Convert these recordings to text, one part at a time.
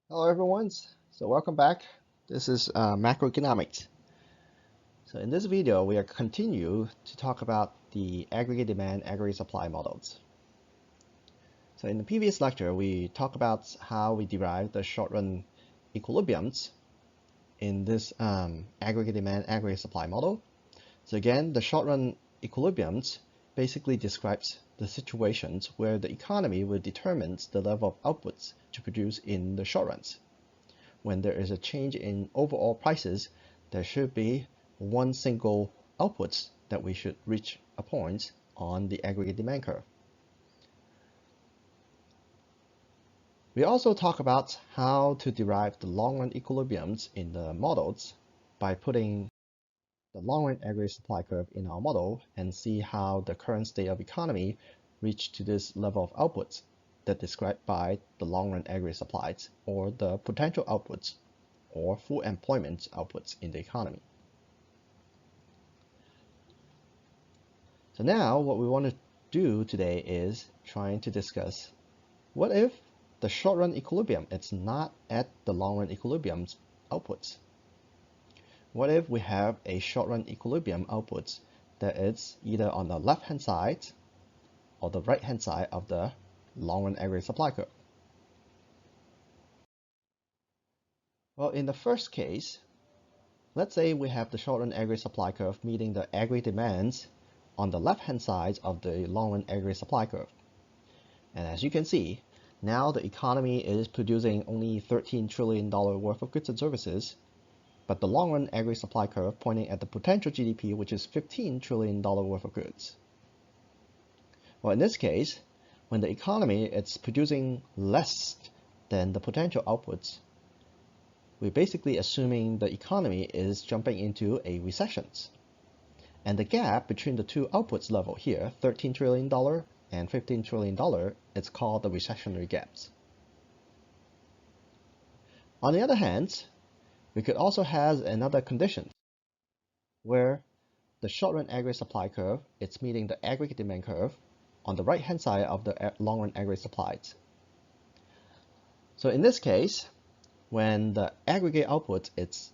Hello everyone, so welcome back. This is Macroeconomics. So in this video we are continue to talk about the aggregate demand, aggregate supply models. So in the previous lecture we talked about how we derive the short-run equilibriums in this aggregate demand, aggregate supply model. So again, the short-run equilibriums basically describes the situations where the economy will determine the level of outputs to produce in the short runs. When there is a change in overall prices, there should be one single output that we should reach a point on the aggregate demand curve. We also talk about how to derive the long-run equilibriums in the models by putting the long-run aggregate supply curve in our model and see how the current state of economy reached to this level of outputs that described by the long-run aggregate supplies or the potential outputs or full employment outputs in the economy. So now what we want to do today is trying to discuss what if the short-run equilibrium is not at the long-run equilibrium's outputs. What if we have a short-run equilibrium outputs that is either on the left-hand side or the right-hand side of the long-run aggregate supply curve? Well, in the first case, let's say we have the short-run aggregate supply curve meeting the aggregate demands on the left-hand side of the long-run aggregate supply curve. And as you can see, now the economy is producing only $13 trillion worth of goods and services, but the long-run aggregate supply curve pointing at the potential GDP, which is $15 trillion worth of goods. Well, in this case, when the economy is producing less than the potential outputs, we're basically assuming the economy is jumping into a recession. And the gap between the two outputs level here, $13 trillion and $15 trillion, it's called the recessionary gaps. On the other hand, we could also have another condition where the short-run aggregate supply curve is meeting the aggregate demand curve on the right-hand side of the long-run aggregate supplies. So in this case, when the aggregate output is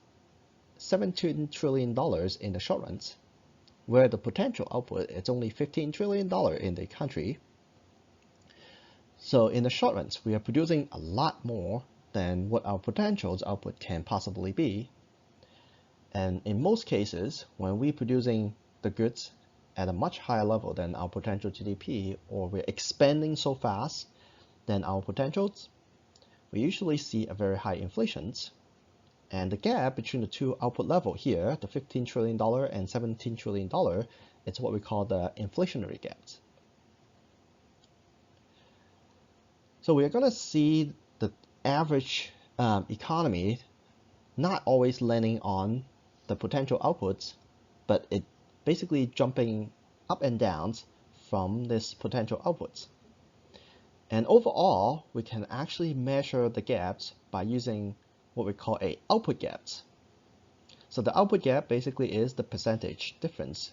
$17 trillion in the short runs, where the potential output is only $15 trillion in the country. So in the short runs, we are producing a lot more than what our potential output can possibly be. And in most cases, when we're producing the goods at a much higher level than our potential GDP, or we're expanding so fast than our potentials, we usually see a very high inflation. And the gap between the two output level here, the $15 trillion and $17 trillion, it's what we call the inflationary gaps. So we are going to see the average economy not always landing on the potential outputs, but it basically jumping up and down from this potential outputs. And overall, we can actually measure the gaps by using what we call a output gaps. So the output gap basically is the percentage difference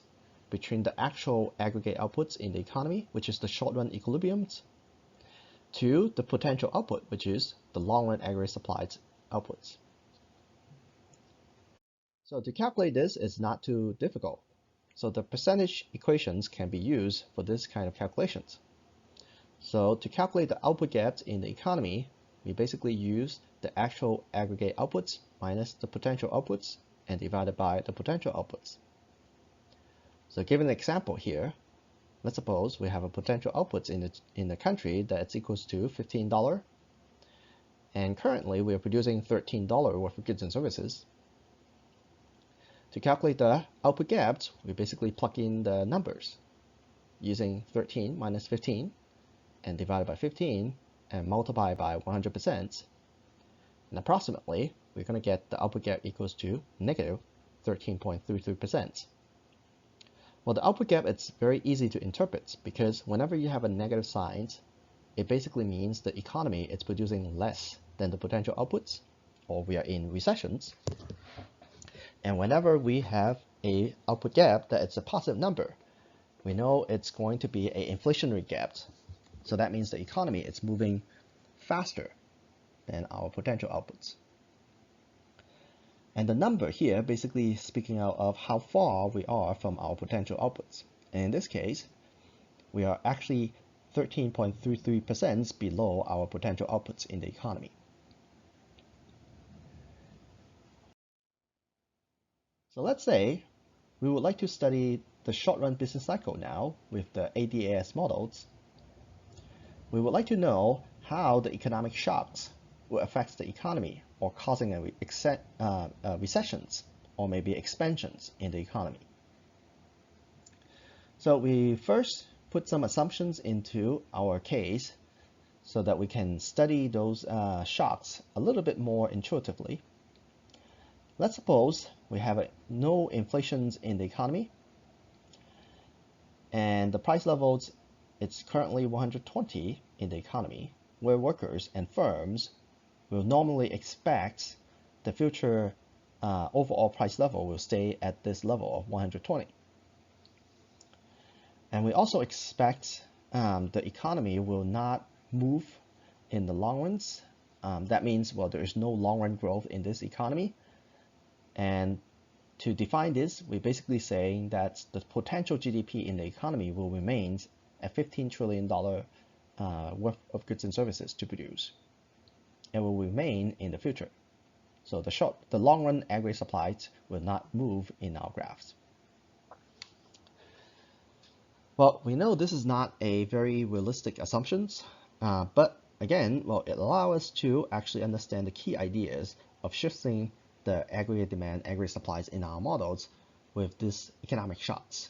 between the actual aggregate outputs in the economy, which is the short-run equilibriums, to the potential output, which is the long-run aggregate supplied outputs. So to calculate this is not too difficult. So the percentage equations can be used for this kind of calculations. So to calculate the output gaps in the economy, we basically use the actual aggregate outputs minus the potential outputs and divided by the potential outputs. So given an example here, let's suppose we have a potential outputs in the country that's equals to $15, and currently we are producing $13 worth of goods and services. To calculate the output gaps, we basically plug in the numbers using 13 minus 15 and divide by 15 and multiply by 100%. And approximately, we're going to get the output gap equals to negative 13.33%. Well, the output gap is very easy to interpret because whenever you have a negative sign, it basically means the economy is producing less than the potential outputs, or we are in recessions. And whenever we have a output gap that it's a positive number, we know it's going to be an inflationary gap. So that means the economy is moving faster than our potential outputs. And the number here basically speaking out of how far we are from our potential outputs. And in this case, we are actually 13.33% below our potential outputs in the economy. So let's say we would like to study the short-run business cycle now with the ADAS models. We would like to know how the economic shocks will affect the economy or causing recessions or maybe expansions in the economy. So we first put some assumptions into our case so that we can study those shocks a little bit more intuitively. Let's suppose we have no inflation in the economy and the price levels, it's currently 120 in the economy, where workers and firms will normally expect the future overall price level will stay at this level of 120. And we also expect the economy will not move in the long runs. That means, well, there is no long run growth in this economy. And to define this, we're basically saying that the potential GDP in the economy will remain at $15 trillion worth of goods and services to produce. It will remain in the future. So the long run aggregate supplies will not move in our graphs. Well, we know this is not a very realistic assumptions, but again, well, it allows us to actually understand the key ideas of shifting the aggregate demand, aggregate supplies in our models with these economic shocks.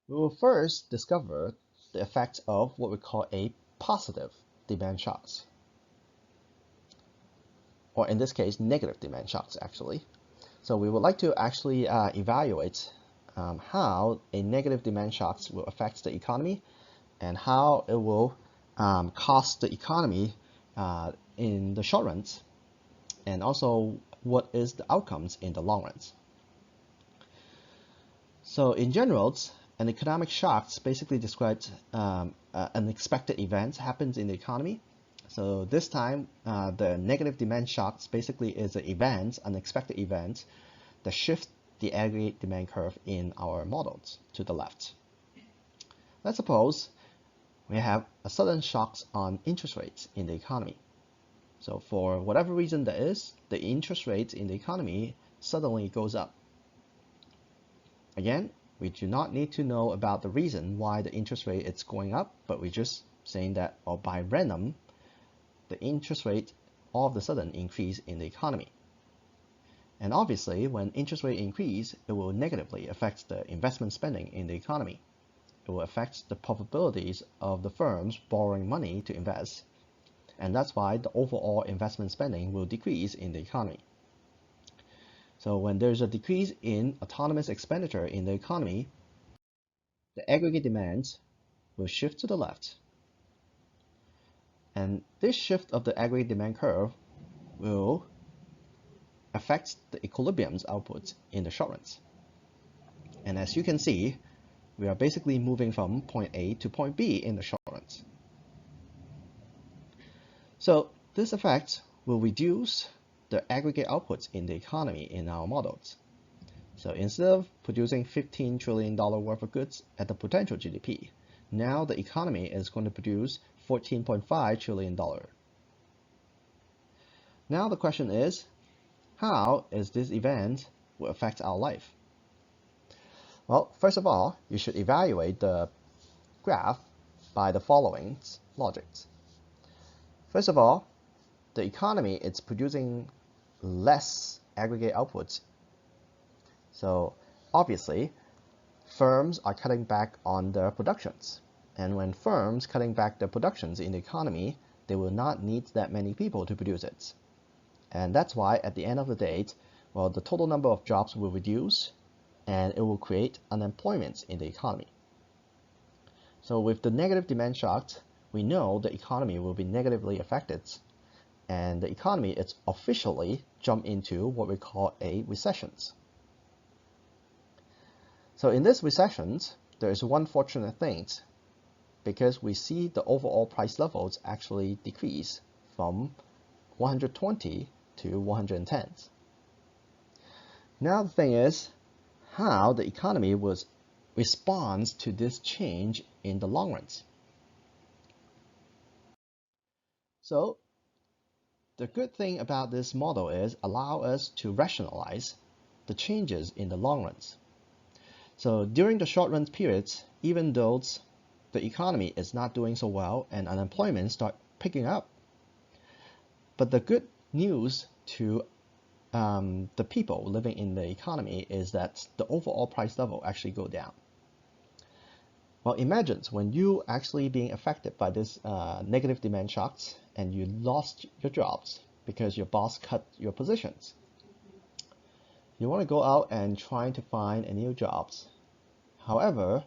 We will first discover the effect of what we call a positive demand shocks, or in this case, negative demand shocks actually. So we would like to actually evaluate how a negative demand shocks will affect the economy and how it will cost the economy in the short runs, and also what is the outcomes in the long runs. So in general, an economic shock basically describes unexpected events happens in the economy. So this time, the negative demand shocks basically is an unexpected event that shift the aggregate demand curve in our models to the left. Let's suppose we have a sudden shocks on interest rates in the economy. So for whatever reason that is, the interest rate in the economy suddenly goes up. Again, we do not need to know about the reason why the interest rate is going up, but we're just saying that, or by random, the interest rate all of a sudden increase in the economy. And obviously, when interest rate increase, it will negatively affect the investment spending in the economy. It will affect the probabilities of the firms borrowing money to invest. And that's why the overall investment spending will decrease in the economy. So when there's a decrease in autonomous expenditure in the economy, the aggregate demand will shift to the left. And this shift of the aggregate demand curve will affect the equilibrium's output in the short runs. And as you can see, we are basically moving from point A to point B in the short runs. So this effect will reduce the aggregate outputs in the economy in our models. So instead of producing $15 trillion worth of goods at the potential GDP, now the economy is going to produce $14.5 trillion. Now the question is, how is this event will affect our life? Well, first of all, you should evaluate the graph by the following logics. First of all, the economy is producing less aggregate outputs. So obviously, firms are cutting back on their productions. And when firms cutting back their productions in the economy, they will not need that many people to produce it. And that's why at the end of the day, well, the total number of jobs will reduce and it will create unemployment in the economy. So with the negative demand shock, we know the economy will be negatively affected, and the economy is officially jumped into what we call a recession. So in this recession, there is one fortunate thing. because we see the overall price levels actually decrease from 120 to 110. Now the thing is how the economy responds to this change in the long runs. So the good thing about this model is allow us to rationalize the changes in the long runs. So during the short run periods, even though the economy is not doing so well and unemployment start picking up, but the good news to the people living in the economy is that the overall price level actually go down. Well, imagine when you actually being affected by this negative demand shocks and you lost your jobs because your boss cut your positions. You want to go out and try to find a new jobs. However,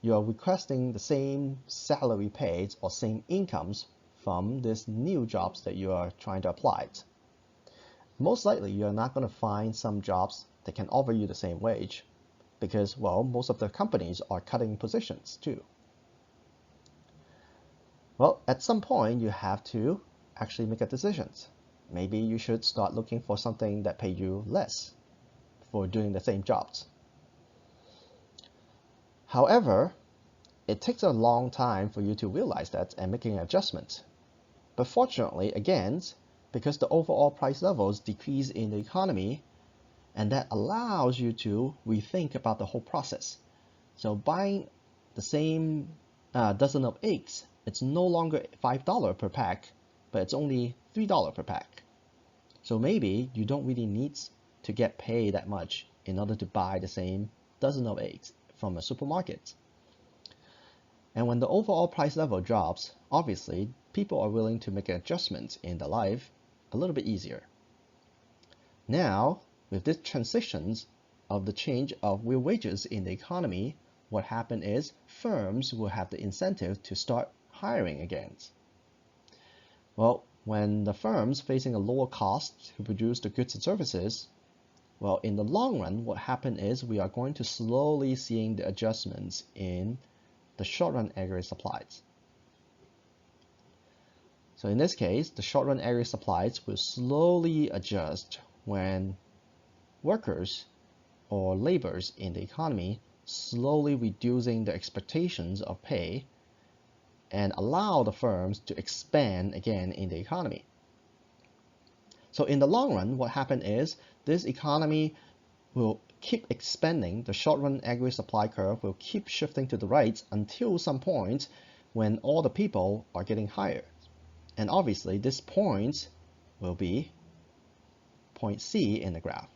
you are requesting the same salary paid or same incomes from these new jobs that you are trying to apply. Most likely, you're not going to find some jobs that can offer you the same wage because, well, most of the companies are cutting positions too. Well, at some point, you have to actually make a decision. Maybe you should start looking for something that pays you less for doing the same jobs. However, it takes a long time for you to realize that and making an adjustment. But fortunately, again, because the overall price levels decrease in the economy, and that allows you to rethink about the whole process. So buying the same dozen of eggs, it's no longer $5 per pack, but it's only $3 per pack. So maybe you don't really need to get paid that much in order to buy the same dozen of eggs from a supermarket. And when the overall price level drops, obviously, people are willing to make adjustments in their life a little bit easier. Now, with this transitions of the change of real wages in the economy, what happened is firms will have the incentive to start hiring again. Well, when the firms facing a lower cost to produce the goods and services, well, in the long run, what happened is we are going to slowly seeing the adjustments in the short-run aggregate supplies. So in this case, the short-run aggregate supplies will slowly adjust when workers or laborers in the economy slowly reducing the expectations of pay and allow the firms to expand again in the economy. So in the long run, what happened is this economy will keep expanding. The short-run aggregate supply curve will keep shifting to the right until some point when all the people are getting higher. And obviously, this point will be point C in the graph,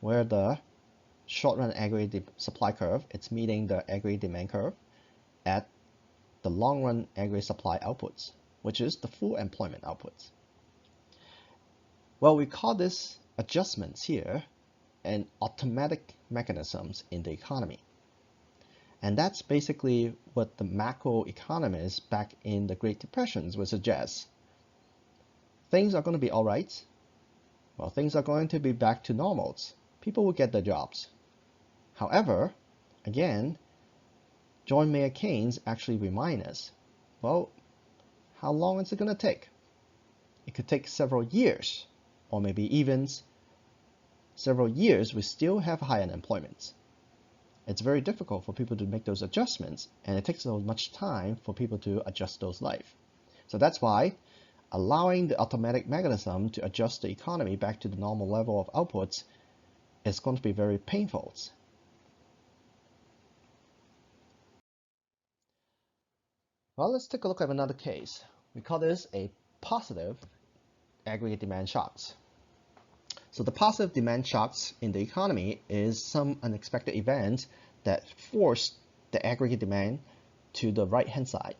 where the short-run aggregate supply curve, it's meeting the aggregate demand curve at the long-run aggregate supply outputs, which is the full employment outputs. Well, we call this adjustments here and automatic mechanisms in the economy. And that's basically what the macroeconomists back in the Great Depressions would suggest. Things are going to be all right. Well, things are going to be back to normal. People will get their jobs. However, again, John Maynard Keynes actually remind us, well, how long is it going to take? It could take several years, or maybe even several years we still have high unemployment. It's very difficult for people to make those adjustments, and it takes so much time for people to adjust those life. So that's why allowing the automatic mechanism to adjust the economy back to the normal level of outputs is going to be very painful. Well, let's take a look at another case. We call this a positive aggregate demand shocks. So the positive demand shocks in the economy is some unexpected event that forced the aggregate demand to the right-hand side.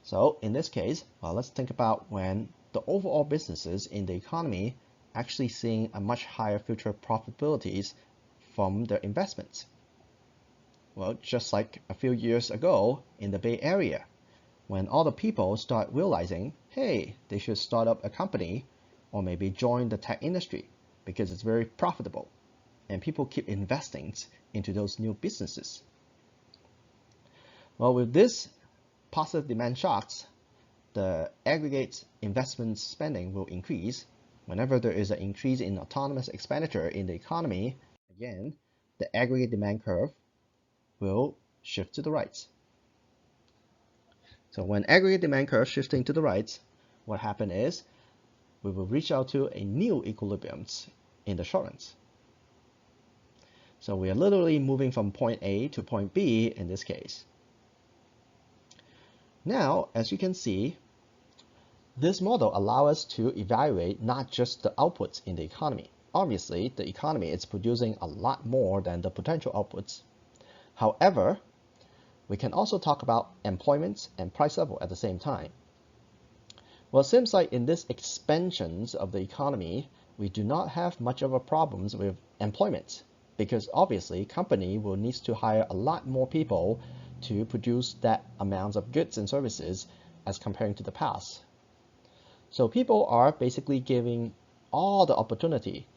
So in this case, well, let's think about when the overall businesses in the economy actually seeing a much higher future profitabilities from their investments. Well, just like a few years ago in the Bay Area, when all the people start realizing, hey, they should start up a company or maybe join the tech industry because it's very profitable and people keep investing into those new businesses. Well, with this positive demand shocks, the aggregate investment spending will increase. Whenever there is an increase in autonomous expenditure in the economy, again, the aggregate demand curve will shift to the right. So when aggregate demand curve shifting to the right, what happened is we will reach out to a new equilibrium in the short run. So we are literally moving from point A to point B in this case. Now, as you can see, this model allows us to evaluate not just the outputs in the economy. Obviously, the economy is producing a lot more than the potential outputs. However, we can also talk about employment and price level at the same time. Well, it seems like in this expansions of the economy, we do not have much of a problems with employment because obviously company will need to hire a lot more people to produce that amount of goods and services as comparing to the past. So people are basically giving all the opportunity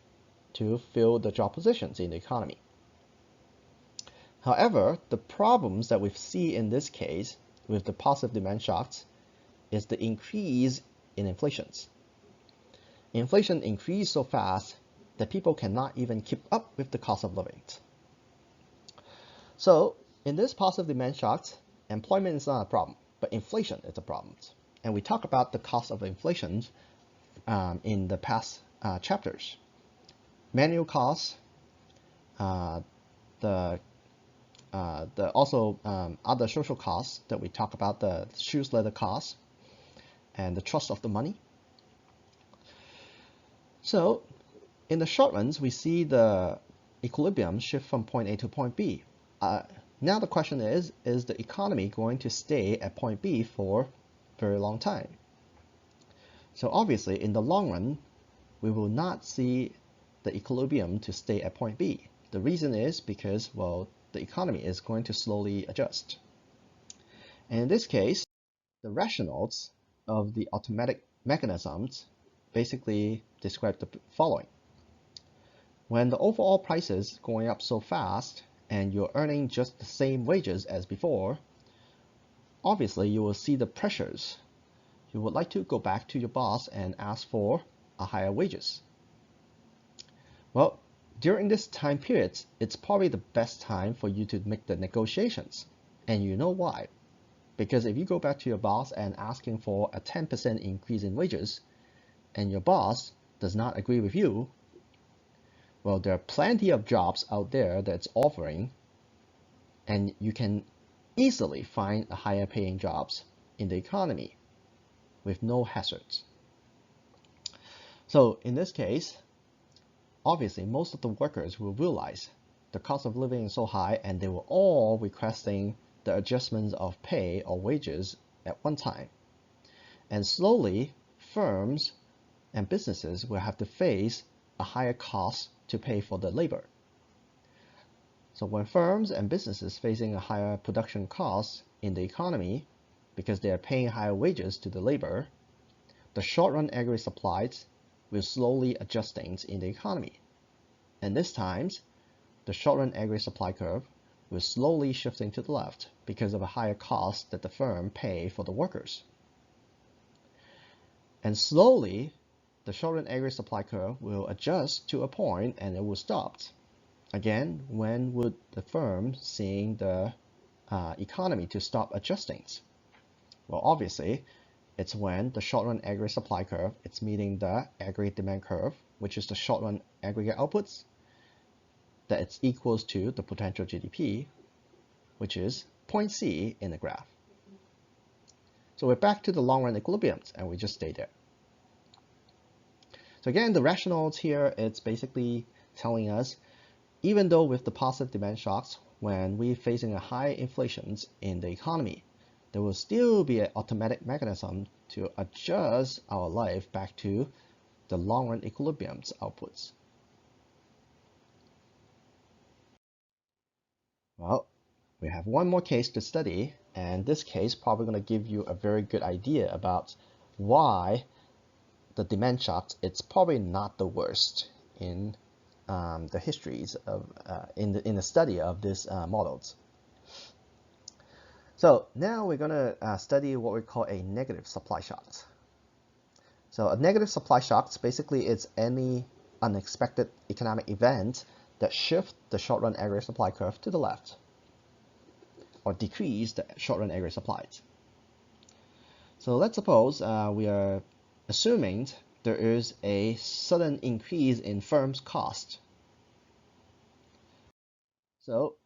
to fill the job positions in the economy. However, the problems that we see in this case with the positive demand shocks is the increase in inflations. Inflation increased so fast that people cannot even keep up with the cost of living. So in this positive demand shocks, employment is not a problem, but inflation is a problem. And we talk about the cost of inflation in the past chapters. Manual costs, also other social costs that we talk about, the shoes leather costs and the trust of the money. So in the short runs, we see the equilibrium shift from point A to point B. Now the question is the economy going to stay at point B for a very long time? So obviously in the long run, we will not see the equilibrium to stay at point B. The reason is because, well, the economy is going to slowly adjust. And in this case, the rationales of the automatic mechanisms basically describe the following. When the overall price is going up so fast and you're earning just the same wages as before, obviously you will see the pressures. You would like to go back to your boss and ask for a higher wages. Well, during this time period, it's probably the best time for you to make the negotiations. And you know why? Because if you go back to your boss and asking for a 10% increase in wages, and your boss does not agree with you, well, there are plenty of jobs out there that's offering, and you can easily find a higher paying jobs in the economy with no hazards. So in this case, obviously most of the workers will realize the cost of living is so high and they were all requesting the adjustments of pay or wages at one time. And slowly, firms and businesses will have to face a higher cost to pay for the labor. So when firms and businesses facing a higher production cost in the economy because they are paying higher wages to the labor, the short-run aggregate supplies will slowly adjusting in the economy. And this time, the short-run aggregate supply curve will slowly shifting to the left because of a higher cost that the firm pay for the workers. And slowly, the short-run aggregate supply curve will adjust to a point and it will stop. Again, when would the firm seeing the economy to stop adjusting? Well, obviously, it's when the short-run aggregate supply curve, it's meeting the aggregate demand curve, which is the short-run aggregate outputs, that it's equals to the potential GDP, which is point C in the graph. So we're back to the long-run equilibriums, and we just stay there. So again, the rationales here, it's basically telling us, even though with the positive demand shocks, when we're facing a high inflations in the economy, there will still be an automatic mechanism to adjust our life back to the long-run equilibriums outputs. Well, we have one more case to study, and this case probably going to give you a very good idea about why the demand shocks, it's probably not the worst in the histories of in the study of these models. So now we're going to study what we call a negative supply shock. So a negative supply shock basically is any unexpected economic event that shifts the short-run aggregate supply curve to the left or decrease the short-run aggregate supplies. So let's suppose we are assuming there is a sudden increase in firms' cost. So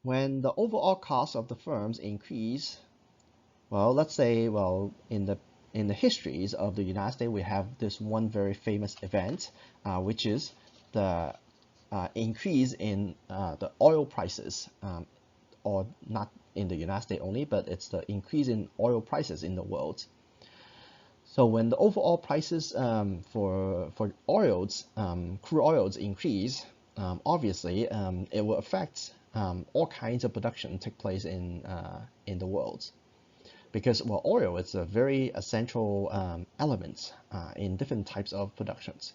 when the overall cost of the firms increase, well, let's say, well, in the histories of the United States, we have this one very famous event, which is the increase in the oil prices, or not in the United States only, but it's the increase in oil prices in the world. So when the overall prices for oils, crude oils increase, obviously it will affect all kinds of production take place in the world, because well, oil is a very essential element in different types of productions.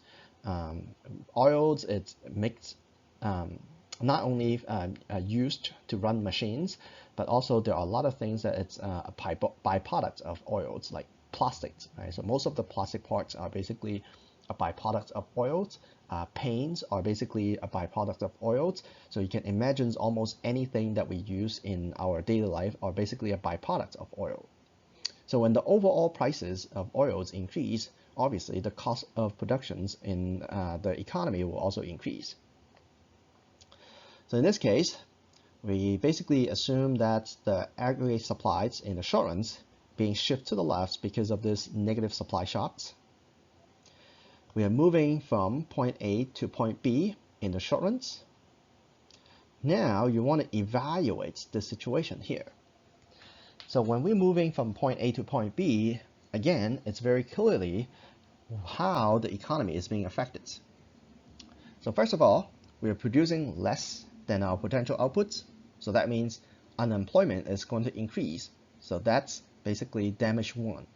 Oils, it makes not only used to run machines, but also there are a lot of things that it's a byproduct of oils, like plastics, right? So most of the plastic parts are basically a byproduct of oils. Paints are basically a byproduct of oils. So you can imagine almost anything that we use in our daily life are basically a byproduct of oil. So when the overall prices of oils increase, obviously the cost of productions in the economy will also increase. So in this case, we basically assume that the aggregate supplies in the short runs being shifted to the left because of this negative supply shocks. We are moving from point A to point B in the short runs. Now you want to evaluate the situation here. So when we're moving from point A to point B, again, it's very clearly how the economy is being affected. So first of all, we are producing less than our potential outputs. So that means unemployment is going to increase. So that's basically damage one.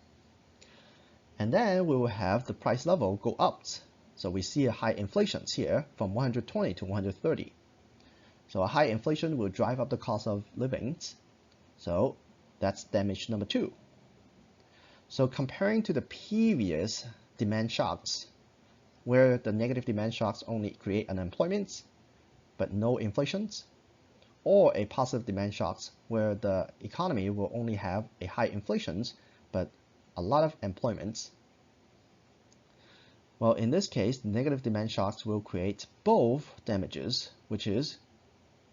And then we will have the price level go up. So we see a high inflation here from 120 to 130. So a high inflation will drive up the cost of living. So that's damage number two. So comparing to the previous demand shocks, where the negative demand shocks only create unemployment but no inflations, or a positive demand shocks where the economy will only have a high inflations but a lot of employment. Well, in this case, negative demand shocks will create both damages, which is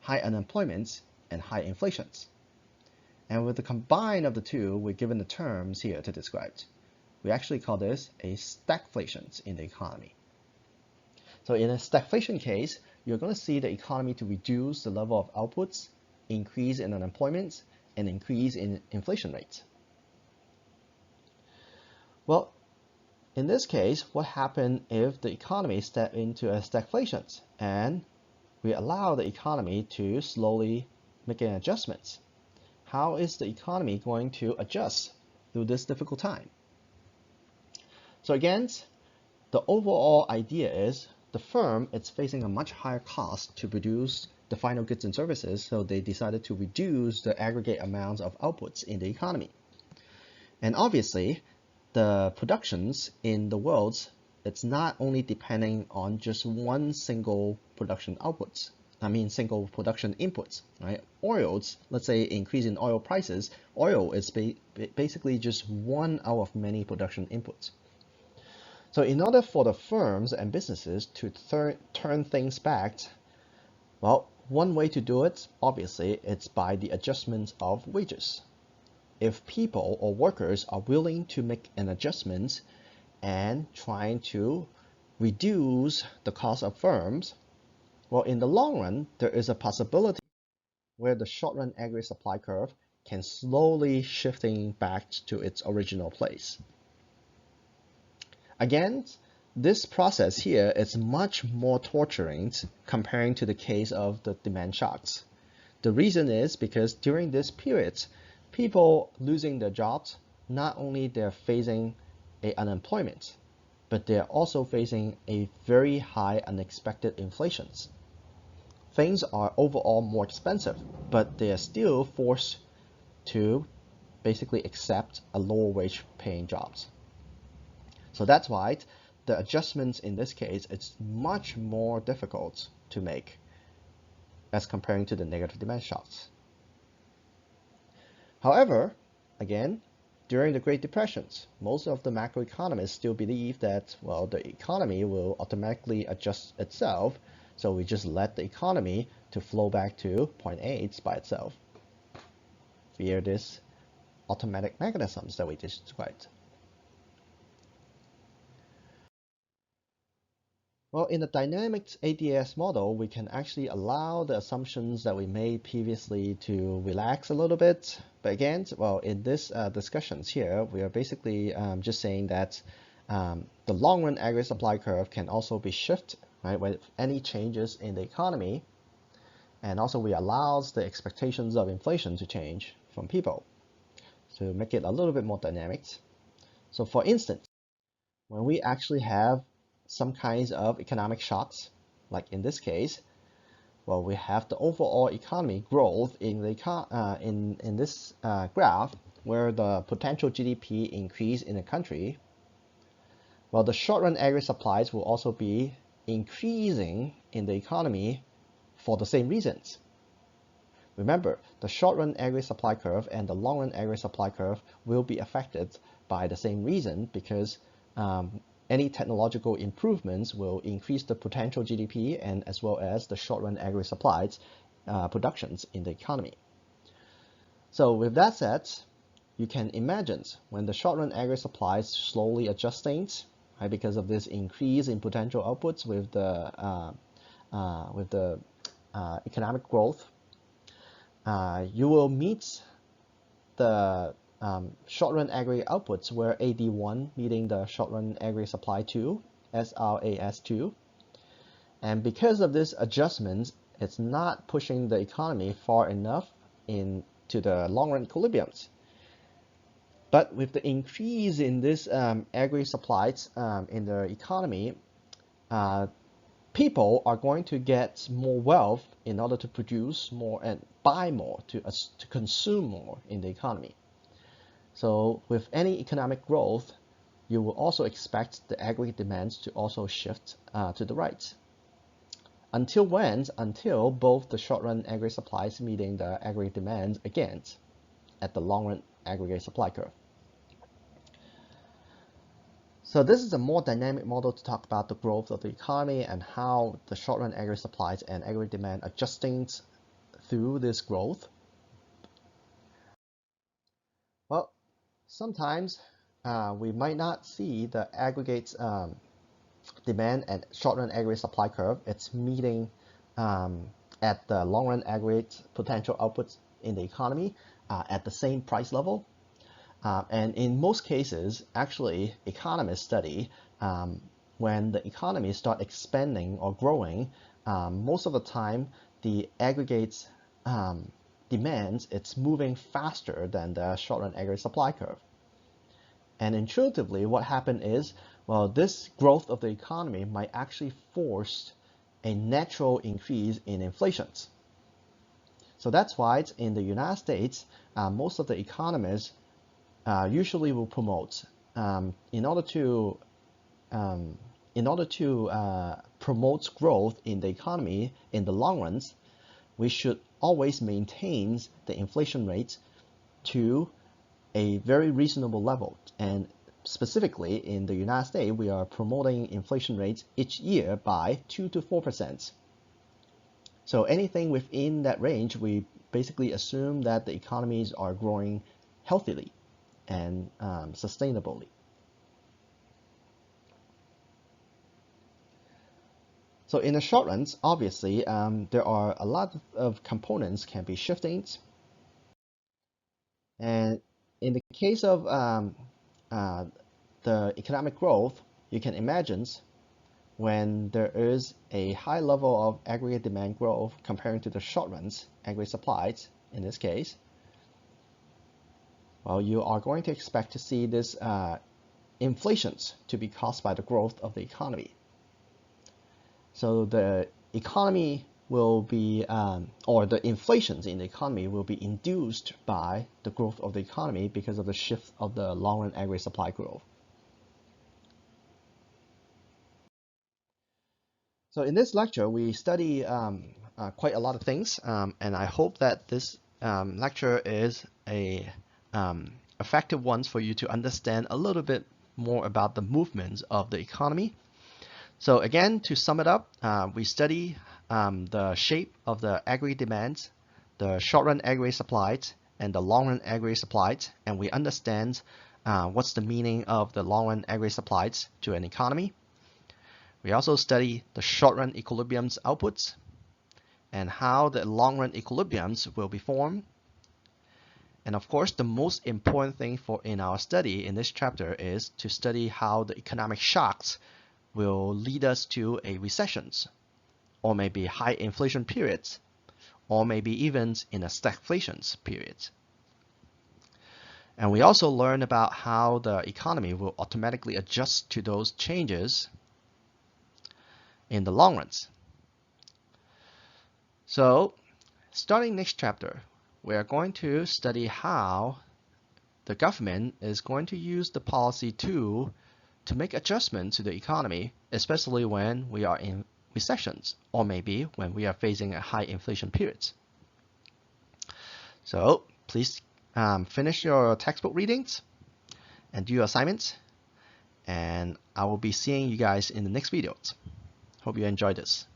high unemployment and high inflations. And with the combine of the two, we're given the terms here to describe it. We actually call this a stagflation in the economy. So in a stagflation case, you're going to see the economy to reduce the level of outputs, increase in unemployment, and increase in inflation rates. Well, in this case, what happens if the economy steps into a stagflation and we allow the economy to slowly make an adjustment? How is the economy going to adjust through this difficult time? So again, the overall idea is the firm is facing a much higher cost to produce the final goods and services, so they decided to reduce the aggregate amounts of outputs in the economy. And obviously, the productions in the world, it's not only depending on just one single production outputs. Single production inputs, right? Oils, let's say increase in oil prices, oil is basically just one out of many production inputs. So in order for the firms and businesses to turn things back, well, one way to do it, obviously, it's by the adjustment of wages. If people or workers are willing to make an adjustment and trying to reduce the cost of firms, well, in the long run, there is a possibility where the short-run aggregate supply curve can slowly shifting back to its original place. Again, this process here is much more torturing comparing to the case of the demand shocks. The reason is because during this period, people losing their jobs, not only they're facing a unemployment, but they're also facing a very high unexpected inflations. Things are overall more expensive, but they are still forced to basically accept a lower wage paying jobs. So that's why the adjustments in this case, it's much more difficult to make as comparing to the negative demand shocks. However, again, during the Great Depressions, most of the macroeconomists still believe that, well, the economy will automatically adjust itself, so we just let the economy to flow back to point A by itself via this automatic mechanisms that we just described. Well, in the dynamic ADS model, we can actually allow the assumptions that we made previously to relax a little bit. But again, well, in this discussions here, we are basically just saying that the long-run aggregate supply curve can also be shifted, right, with any changes in the economy. And also we allows the expectations of inflation to change from people to make it a little bit more dynamic. So for instance, when we actually have some kinds of economic shocks, like in this case, well, we have the overall economy growth in the in this graph, where the potential GDP increase in the country. Well, the short-run aggregate supplies will also be increasing in the economy for the same reasons. Remember, the short-run aggregate supply curve and the long-run aggregate supply curve will be affected by the same reason, because any technological improvements will increase the potential GDP and as well as the short-run aggregate supplies productions in the economy. So with that said, you can imagine when the short-run aggregate supplies slowly adjusting, right, because of this increase in potential outputs with the economic growth, you will meet the short-run aggregate outputs where AD1 meeting the short-run aggregate supply 2, SRAS2. And because of this adjustment, it's not pushing the economy far enough into the long-run equilibriums. But with the increase in this aggregate supplies in the economy, people are going to get more wealth in order to produce more and buy more, to consume more in the economy. So with any economic growth, you will also expect the aggregate demands to also shift to the right. Until when? Until both the short-run aggregate supplies meeting the aggregate demands again at the long-run aggregate supply curve. So this is a more dynamic model to talk about the growth of the economy and how the short-run aggregate supplies and aggregate demand adjusting through this growth. Well, sometimes we might not see the aggregate demand and short-run aggregate supply curve. It's meeting at the long-run aggregate potential outputs in the economy at the same price level. And in most cases, actually, economists study when the economy start expanding or growing, most of the time the aggregate demands, it's moving faster than the short-run aggregate supply curve. And intuitively, what happened is, well, this growth of the economy might actually force a natural increase in inflations. So that's why in the United States, most of the economists usually will promote in order to promote growth in the economy in the long runs, we should always maintain the inflation rate to a very reasonable level. And specifically in the United States, we are promoting inflation rates each year by 2 to 4%. So anything within that range, we basically assume that the economies are growing healthily and sustainably. So in the short runs, obviously, there are a lot of components can be shifting. And in the case of the economic growth, you can imagine when there is a high level of aggregate demand growth comparing to the short runs aggregate supplies in this case, well, you are going to expect to see this inflations to be caused by the growth of the economy. So the economy will be, or the inflations in the economy will be induced by the growth of the economy because of the shift of the long-run aggregate supply growth. So in this lecture, we study quite a lot of things, and I hope that this lecture is a effective one for you to understand a little bit more about the movements of the economy. So again, to sum it up, we study the shape of the aggregate demands, the short-run aggregate supplies, and the long-run aggregate supplies, and we understand what's the meaning of the long-run aggregate supplies to an economy. We also study the short-run equilibriums outputs and how the long-run equilibriums will be formed. And of course, the most important thing in our study in this chapter is to study how the economic shocks will lead us to a recessions, or maybe high inflation periods, or maybe even in a stagflation period. And we also learn about how the economy will automatically adjust to those changes in the long runs. So, starting next chapter, we are going to study how the government is going to use the policy tool to make adjustments to the economy, especially when we are in recessions, or maybe when we are facing a high inflation periods. So please finish your textbook readings and do your assignments, and I will be seeing you guys in the next videos. Hope you enjoyed this.